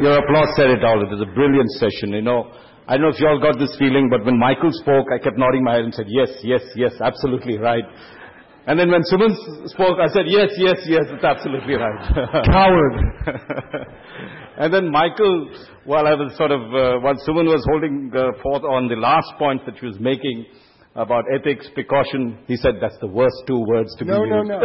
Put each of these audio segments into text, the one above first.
Your applause said it all. It was a brilliant session, I don't know if you all got this feeling, but when Michael spoke, I kept nodding my head and said, yes, yes, yes, absolutely right. And then when Suman spoke, I said, yes, yes, yes, it's absolutely right. Coward. And then Michael, while Suman was holding forth on the last point that she was making about ethics, precaution, he said that's the worst two words to be used. No.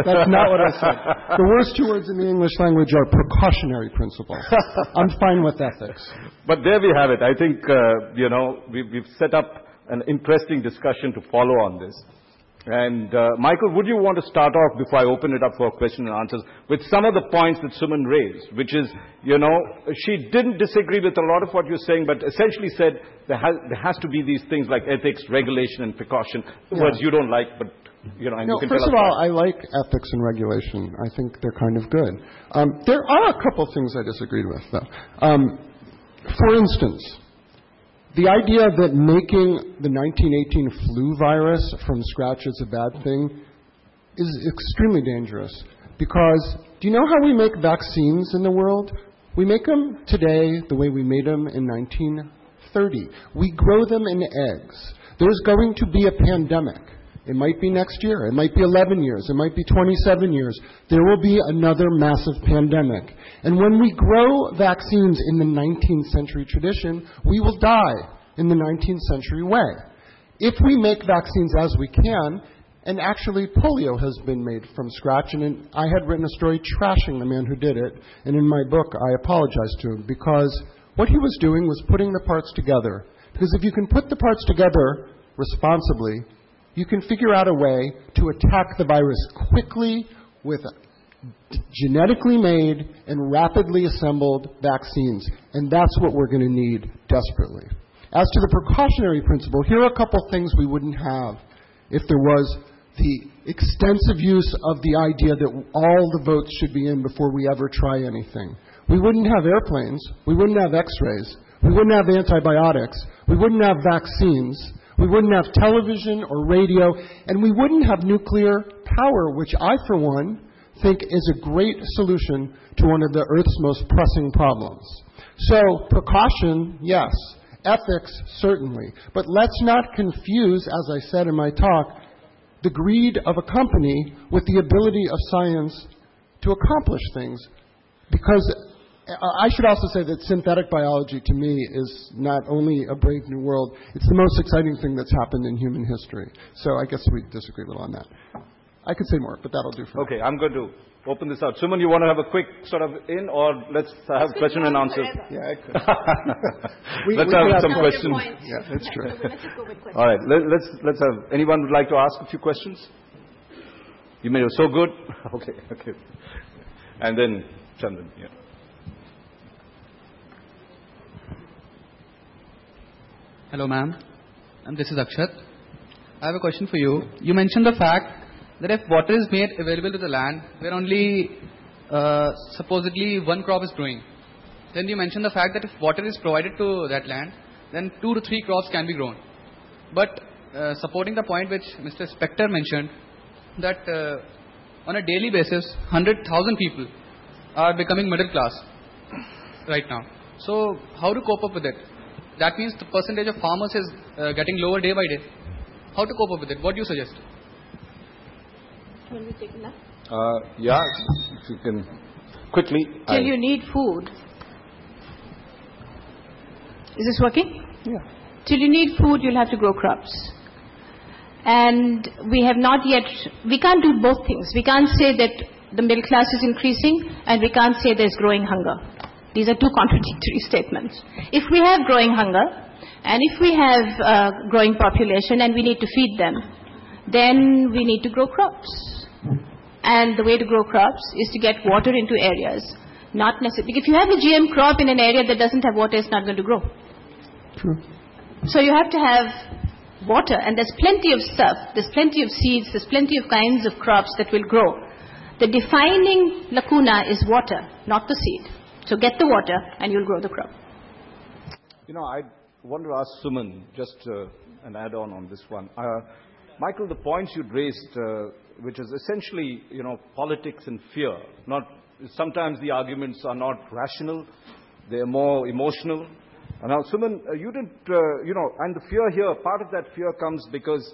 That's not what I said. The worst two words in the English language are precautionary principles. I'm fine with ethics. But there we have it. I think, we've set up an interesting discussion to follow on this. And Michael, would you want to start off before I open it up for question and answers with some of the points that Suman raised, which is, she didn't disagree with a lot of what you're saying, but essentially said there has to be these things like ethics, regulation, and precaution. Words you don't like, but and you can first tell of all, I like ethics and regulation. I think they're kind of good. There are a couple things I disagreed with, though. For instance, the idea that making the 1918 flu virus from scratch is a bad thing is extremely dangerous. Because do you know how we make vaccines in the world? We make them today the way we made them in 1930. We grow them in eggs. There's going to be a pandemic. It might be next year. It might be 11 years. It might be 27 years. There will be another massive pandemic. And when we grow vaccines in the 19th century tradition, we will die in the 19th century way. If we make vaccines as we can, and actually polio has been made from scratch, and I had written a story trashing the man who did it, and in my book I apologized to him because what he was doing was putting the parts together. Because if you can put the parts together responsibly, you can figure out a way to attack the virus quickly with genetically made and rapidly assembled vaccines. And that's what we're going to need desperately. As to the precautionary principle, here are a couple things we wouldn't have if there was the extensive use of the idea that all the votes should be in before we ever try anything. We wouldn't have airplanes. We wouldn't have x-rays. We wouldn't have antibiotics. We wouldn't have vaccines. We wouldn't have television or radio. And we wouldn't have nuclear power, which I, for one, think is a great solution to one of the Earth's most pressing problems. So, precaution, yes. Ethics, certainly. But let's not confuse, as I said in my talk, the greed of a company with the ability of science to accomplish things. Because I should also say that synthetic biology, to me, is not only a brave new world, it's the most exciting thing that's happened in human history. So I guess we disagree a little on that. I could say more, but that'll do for now. Okay, I'm going to open this out. Suman, you want to have a quick sort of in, or let's have question and answer? Yeah, I could. Let's have some questions. Yeah, that's true. All right, let's have, anyone would like to ask a few questions? You made it so good. Okay. And then Chandan, yeah. Hello, ma'am. And this is Akshat. I have a question for you. You mentioned the fact that if water is made available to the land where only supposedly one crop is growing, then you mentioned the fact that if water is provided to that land, then 2 to 3 crops can be grown. But supporting the point which Mr. Spector mentioned, that on a daily basis, 100,000 people are becoming middle class right now. So how to cope up with it? That means the percentage of farmers is getting lower day by day. How to cope up with it? What do you suggest? Can we take it now? Yeah, if you can quickly. Till you need food. Is this working? Yeah. Till you need food, you'll have to grow crops. And we can't do both things. We can't say that the middle class is increasing and we can't say there's growing hunger. These are two contradictory statements. If we have growing hunger and if we have growing population and we need to feed them, then we need to grow crops. And the way to grow crops is to get water into areas. Not necessarily. If you have a GM crop in an area that doesn't have water, it's not going to grow. True. So you have to have water, and there's plenty of stuff. There's plenty of seeds. There's plenty of kinds of crops that will grow. The defining lacuna is water, not the seed. So get the water and you'll grow the crop. I want to ask Suman just an add-on on this one. Michael, the points you'd raised, which is essentially, politics and fear, not sometimes the arguments are not rational, they're more emotional. Now, Suman, you didn't, and the fear here, part of that fear comes because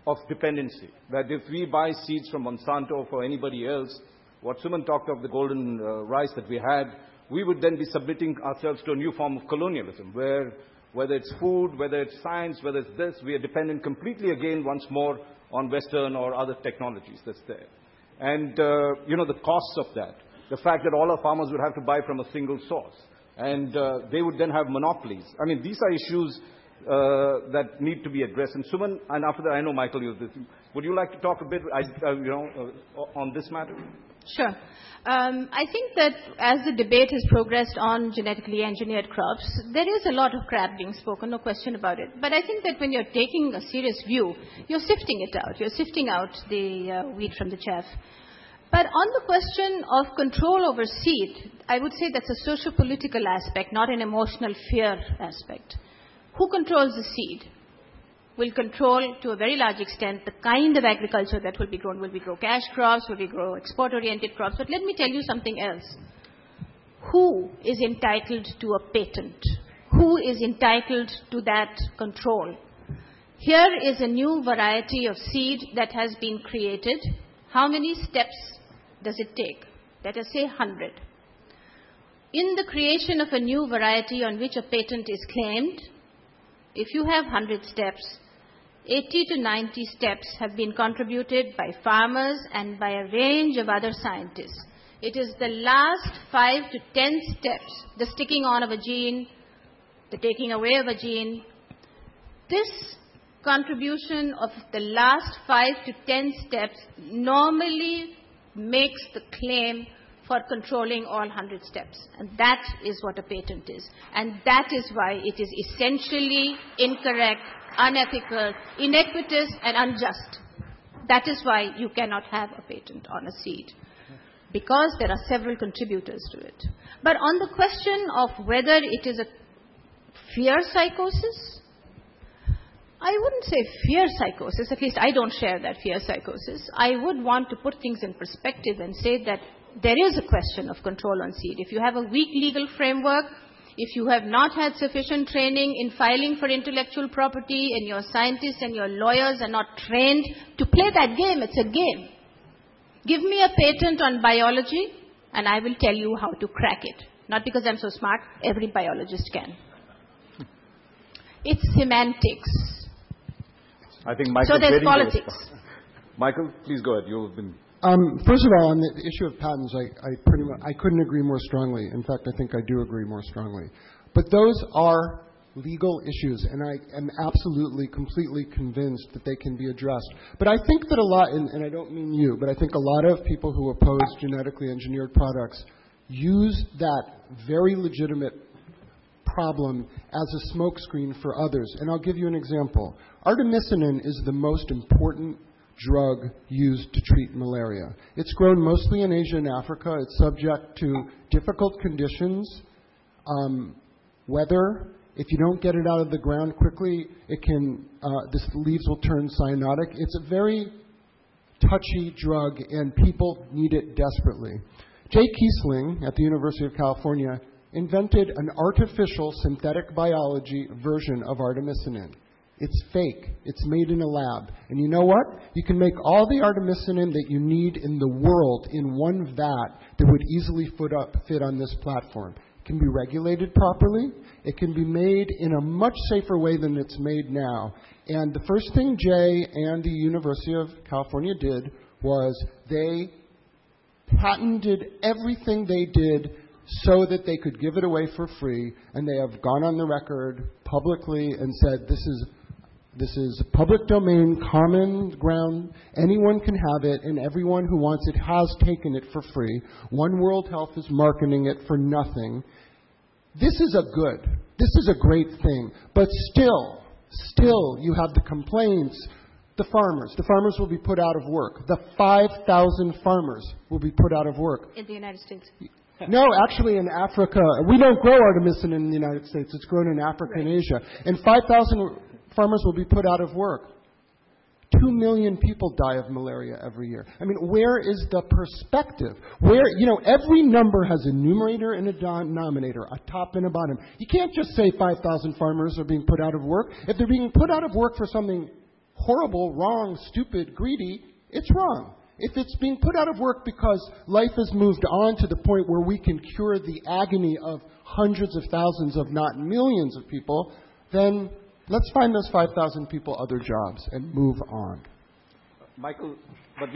of dependency. That if we buy seeds from Monsanto or for anybody else, what Suman talked of, the golden rice that we had, we would then be submitting ourselves to a new form of colonialism, where whether it's food, whether it's science, whether it's this, we are dependent completely again once more on Western or other technologies that's there. And, the costs of that, the fact that all our farmers would have to buy from a single source, and they would then have monopolies. I mean, these are issues that need to be addressed. And Suman, and after that, I know Michael used this. Would you like to talk a bit, on this matter? Sure. I think that as the debate has progressed on genetically engineered crops, there is a lot of crap being spoken, no question about it. But I think that when you're taking a serious view, you're sifting it out. You're sifting out the wheat from the chaff. But on the question of control over seed, I would say that's a socio-political aspect, not an emotional fear aspect. Who controls the seed will control, to a very large extent, the kind of agriculture that will be grown. Will we grow cash crops? Will we grow export-oriented crops? But let me tell you something else. Who is entitled to a patent? Who is entitled to that control? Here is a new variety of seed that has been created. How many steps does it take? Let us say 100. In the creation of a new variety on which a patent is claimed, if you have 100 steps, 80 to 90 steps have been contributed by farmers and by a range of other scientists. It is the last 5 to 10 steps, the sticking on of a gene, the taking away of a gene. This contribution of the last 5 to 10 steps normally makes the claim for controlling all 100 steps. And that is what a patent is. And that is why it is essentially incorrect, unethical, iniquitous, and unjust. That is why you cannot have a patent on a seed, because there are several contributors to it. But on the question of whether it is a fear psychosis, I wouldn't say fear psychosis, at least I don't share that fear psychosis. I would want to put things in perspective and say that there is a question of control on seed. If you have a weak legal framework, if you have not had sufficient training in filing for intellectual property, and your scientists and your lawyers are not trained to play that game, it's a game. Give me a patent on biology, and I will tell you how to crack it. Not because I'm so smart, every biologist can. It's semantics. I think Michael. So there's politics. Michael, please go ahead. You've been. First of all, on the issue of patents, I couldn't agree more strongly. In fact, I think I do agree more strongly. But those are legal issues, and I am absolutely, completely convinced that they can be addressed. But I think that a lot, and I don't mean you, but I think a lot of people who oppose genetically engineered products use that very legitimate problem as a smokescreen for others. And I'll give you an example. Artemisinin is the most important drug used to treat malaria. It's grown mostly in Asia and Africa. It's subject to difficult conditions, weather. If you don't get it out of the ground quickly, the leaves will turn cyanotic. It's a very touchy drug, and people need it desperately. Jay Kiesling at the University of California invented an artificial synthetic biology version of artemisinin. It's fake. It's made in a lab. And you know what? You can make all the artemisinin that you need in the world in one vat that would easily fit on this platform. It can be regulated properly. It can be made in a much safer way than it's made now. And the first thing Jay and the University of California did was they patented everything they did so that they could give it away for free. And they have gone on the record publicly and said, this is public domain, common ground. Anyone can have it, and everyone who wants it has taken it for free. One World Health is marketing it for nothing. This is a great thing. But still, you have the complaints. The farmers will be put out of work. The 5,000 farmers will be put out of work. In the United States. No, actually in Africa. We don't grow artemisinin in the United States. It's grown in Africa and Asia. And 5,000 farmers will be put out of work. To million people die of malaria every year. I mean, where is the perspective? Every number has a numerator and a denominator, a top and a bottom. You can't just say 5,000 farmers are being put out of work. If they're being put out of work for something horrible, wrong, stupid, greedy, it's wrong. If it's being put out of work because life has moved on to the point where we can cure the agony of hundreds of thousands, if not millions of people, then let's find those 5,000 people other jobs and move on. Michael, but